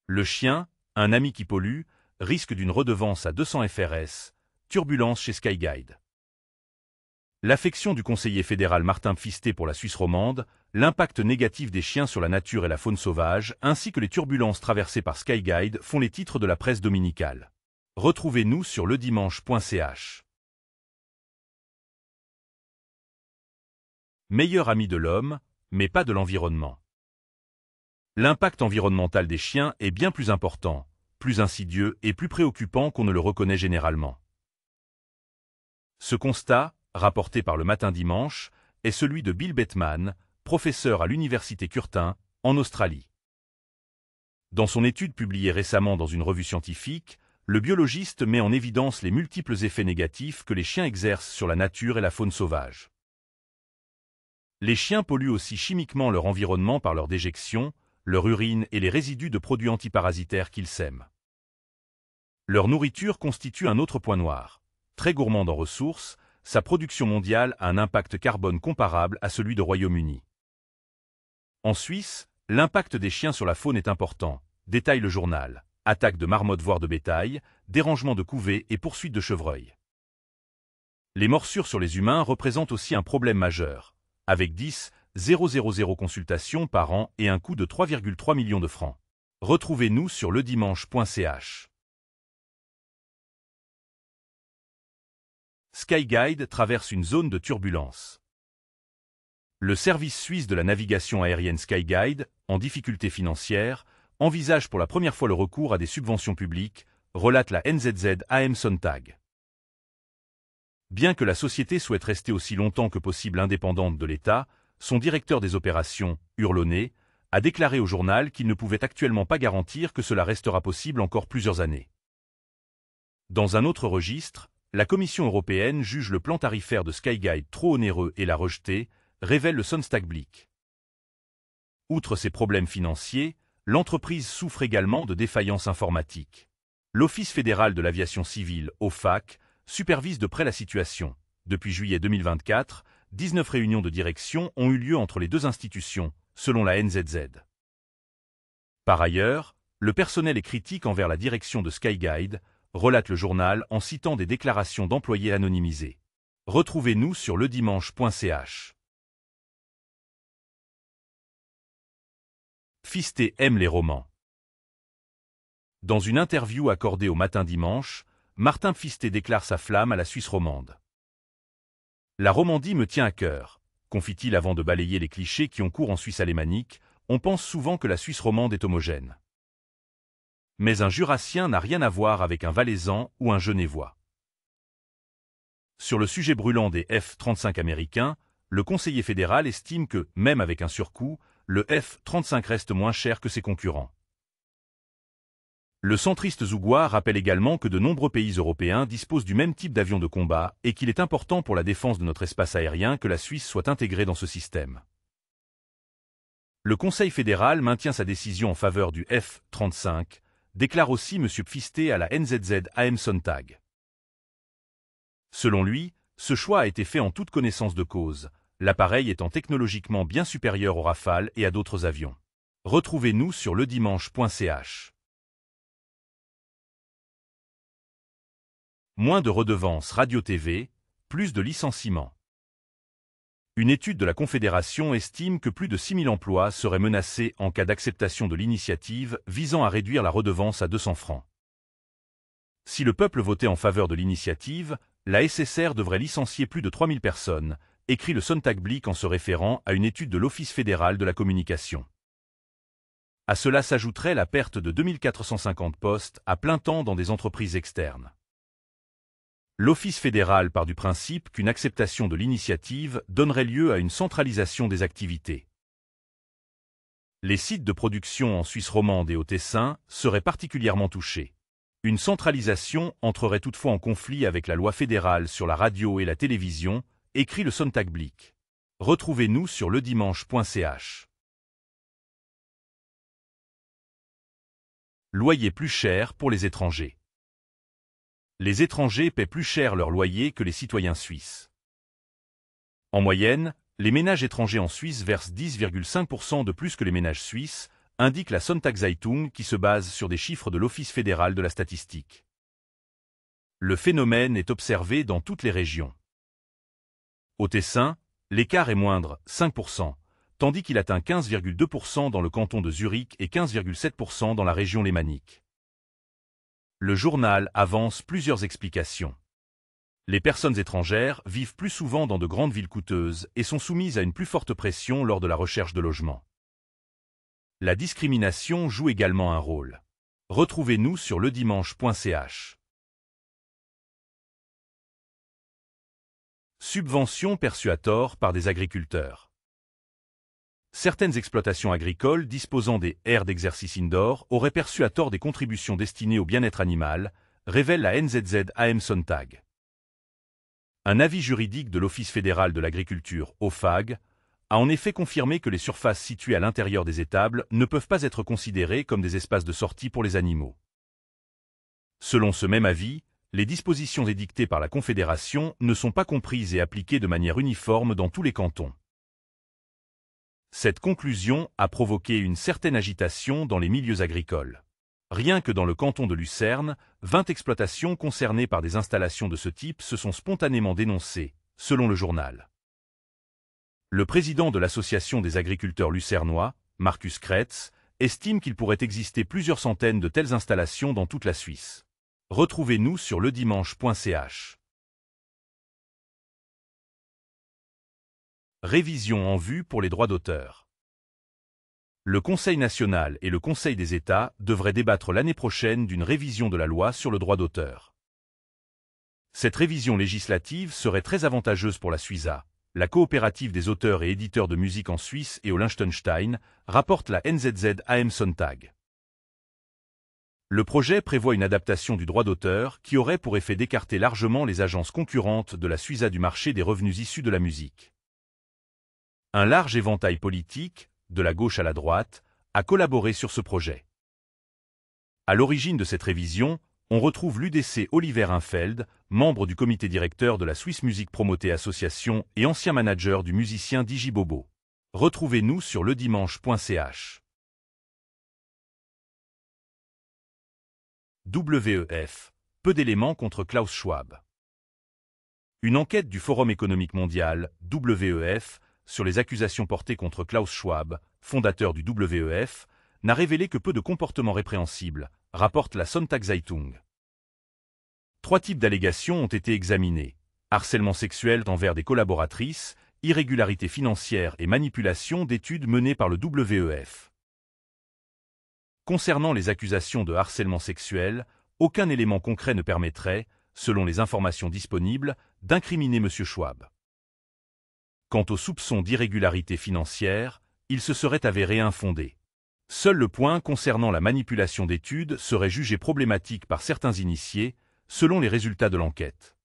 Le chien, un ami qui pollue, risque d'une redevance à 200 FRS, turbulence chez Skyguide. L'affection du conseiller fédéral Martin Pfister pour la Suisse romande, l'impact négatif des chiens sur la nature et la faune sauvage, ainsi que les turbulences traversées par Skyguide font les titres de la presse dominicale. Retrouvez-nous sur ledimanche.ch. Meilleur ami de l'homme, mais pas de l'environnement. L'impact environnemental des chiens est bien plus important, plus insidieux et plus préoccupant qu'on ne le reconnaît généralement. Ce constat, rapporté par le Matin Dimanche, est celui de Bill Bettman, professeur à l'Université Curtin, en Australie. Dans son étude publiée récemment dans une revue scientifique, le biologiste met en évidence les multiples effets négatifs que les chiens exercent sur la nature et la faune sauvage. Les chiens polluent aussi chimiquement leur environnement par leur déjection, leur urine et les résidus de produits antiparasitaires qu'ils sèment. Leur nourriture constitue un autre point noir. Très gourmande en ressources, sa production mondiale a un impact carbone comparable à celui du Royaume-Uni. En Suisse, l'impact des chiens sur la faune est important, détaille le journal. Attaques de marmottes voire de bétail, dérangements de couvées et poursuites de chevreuils. Les morsures sur les humains représentent aussi un problème majeur, avec 10,000 consultations par an et un coût de 3,3 millions de francs. Retrouvez-nous sur ledimanche.ch. Skyguide traverse une zone de turbulence. Le service suisse de la navigation aérienne Skyguide, en difficulté financière, envisage pour la première fois le recours à des subventions publiques, relate la NZZ AM Sonntag. Bien que la société souhaite rester aussi longtemps que possible indépendante de l'État, son directeur des opérations, Hurloné, a déclaré au journal qu'il ne pouvait actuellement pas garantir que cela restera possible encore plusieurs années. Dans un autre registre, la Commission européenne juge le plan tarifaire de Skyguide trop onéreux et l'a rejeté, révèle le Sonntagblick. Outre ses problèmes financiers, l'entreprise souffre également de défaillances informatiques. L'Office fédéral de l'aviation civile, OFAC, supervise de près la situation. Depuis juillet 2024, 19 réunions de direction ont eu lieu entre les deux institutions, selon la NZZ. Par ailleurs, le personnel est critique envers la direction de Skyguide, relate le journal en citant des déclarations d'employés anonymisées. Retrouvez-nous sur ledimanche.ch. Pfister aime les romans. Dans une interview accordée au Matin Dimanche, Martin Pfister déclare sa flamme à la Suisse romande. La Romandie me tient à cœur, confie-t-il avant de balayer les clichés qui ont cours en Suisse alémanique. On pense souvent que la Suisse romande est homogène. Mais un Jurassien n'a rien à voir avec un Valaisan ou un Genevois. Sur le sujet brûlant des F-35 américains, le conseiller fédéral estime que, même avec un surcoût, le F-35 reste moins cher que ses concurrents. Le centriste zougois rappelle également que de nombreux pays européens disposent du même type d'avion de combat et qu'il est important pour la défense de notre espace aérien que la Suisse soit intégrée dans ce système. Le Conseil fédéral maintient sa décision en faveur du F-35, déclare aussi M. Pfister à la NZZ AM Sonntag. Selon lui, ce choix a été fait en toute connaissance de cause, l'appareil étant technologiquement bien supérieur au Rafale et à d'autres avions. Retrouvez-nous sur ledimanche.ch. Moins de redevances radio-TV, plus de licenciements. Une étude de la Confédération estime que plus de 6000 emplois seraient menacés en cas d'acceptation de l'initiative visant à réduire la redevance à 200 francs. Si le peuple votait en faveur de l'initiative, la SSR devrait licencier plus de 3000 personnes, écrit le Sonntagblick en se référant à une étude de l'Office fédéral de la communication. À cela s'ajouterait la perte de 2450 postes à plein temps dans des entreprises externes. L'Office fédéral part du principe qu'une acceptation de l'initiative donnerait lieu à une centralisation des activités. Les sites de production en Suisse romande et au Tessin seraient particulièrement touchés. Une centralisation entrerait toutefois en conflit avec la loi fédérale sur la radio et la télévision, écrit le Sonntagblick. Retrouvez-nous sur ledimanche.ch. Loyer plus cher pour les étrangers. Les étrangers paient plus cher leur loyer que les citoyens suisses. En moyenne, les ménages étrangers en Suisse versent 10,5% de plus que les ménages suisses, indique la Sonntagszeitung qui se base sur des chiffres de l'Office fédéral de la statistique. Le phénomène est observé dans toutes les régions. Au Tessin, l'écart est moindre, 5%, tandis qu'il atteint 15,2% dans le canton de Zurich et 15,7% dans la région lémanique. Le journal avance plusieurs explications. Les personnes étrangères vivent plus souvent dans de grandes villes coûteuses et sont soumises à une plus forte pression lors de la recherche de logement. La discrimination joue également un rôle. Retrouvez-nous sur ledimanche.ch. Subventions perçues à tort par des agriculteurs. Certaines exploitations agricoles disposant des aires d'exercice indoor auraient perçu à tort des contributions destinées au bien-être animal, révèle la NZZ AM Sonntag. Un avis juridique de l'Office fédéral de l'agriculture, OFAG, a en effet confirmé que les surfaces situées à l'intérieur des étables ne peuvent pas être considérées comme des espaces de sortie pour les animaux. Selon ce même avis, les dispositions édictées par la Confédération ne sont pas comprises et appliquées de manière uniforme dans tous les cantons. Cette conclusion a provoqué une certaine agitation dans les milieux agricoles. Rien que dans le canton de Lucerne, 20 exploitations concernées par des installations de ce type se sont spontanément dénoncées, selon le journal. Le président de l'Association des agriculteurs lucernois, Markus Kretz, estime qu'il pourrait exister plusieurs centaines de telles installations dans toute la Suisse. Retrouvez-nous sur ledimanche.ch. Révision en vue pour les droits d'auteur. Le Conseil national et le Conseil des États devraient débattre l'année prochaine d'une révision de la loi sur le droit d'auteur. Cette révision législative serait très avantageuse pour la Suiza, la coopérative des auteurs et éditeurs de musique en Suisse et au Liechtenstein, rapporte la NZZ AM Sonntag. Le projet prévoit une adaptation du droit d'auteur qui aurait pour effet d'écarter largement les agences concurrentes de la Suiza du marché des revenus issus de la musique. Un large éventail politique, de la gauche à la droite, a collaboré sur ce projet. À l'origine de cette révision, on retrouve l'UDC Oliver Infeld, membre du comité directeur de la Swiss Music Promoté Association et ancien manager du musicien Digi Bobo. Retrouvez-nous sur ledimanche.ch. WEF. Peu d'éléments contre Klaus Schwab. Une enquête du Forum économique mondial, WEF, sur les accusations portées contre Klaus Schwab, fondateur du WEF, n'a révélé que peu de comportements répréhensibles, rapporte la Sonntagszeitung. 3 types d'allégations ont été examinés: harcèlement sexuel envers des collaboratrices, irrégularités financières et manipulation d'études menées par le WEF. Concernant les accusations de harcèlement sexuel, aucun élément concret ne permettrait, selon les informations disponibles, d'incriminer M. Schwab. Quant aux soupçons d'irrégularité financière, ils se seraient avérés infondés. Seul le point concernant la manipulation d'études serait jugé problématique par certains initiés, selon les résultats de l'enquête.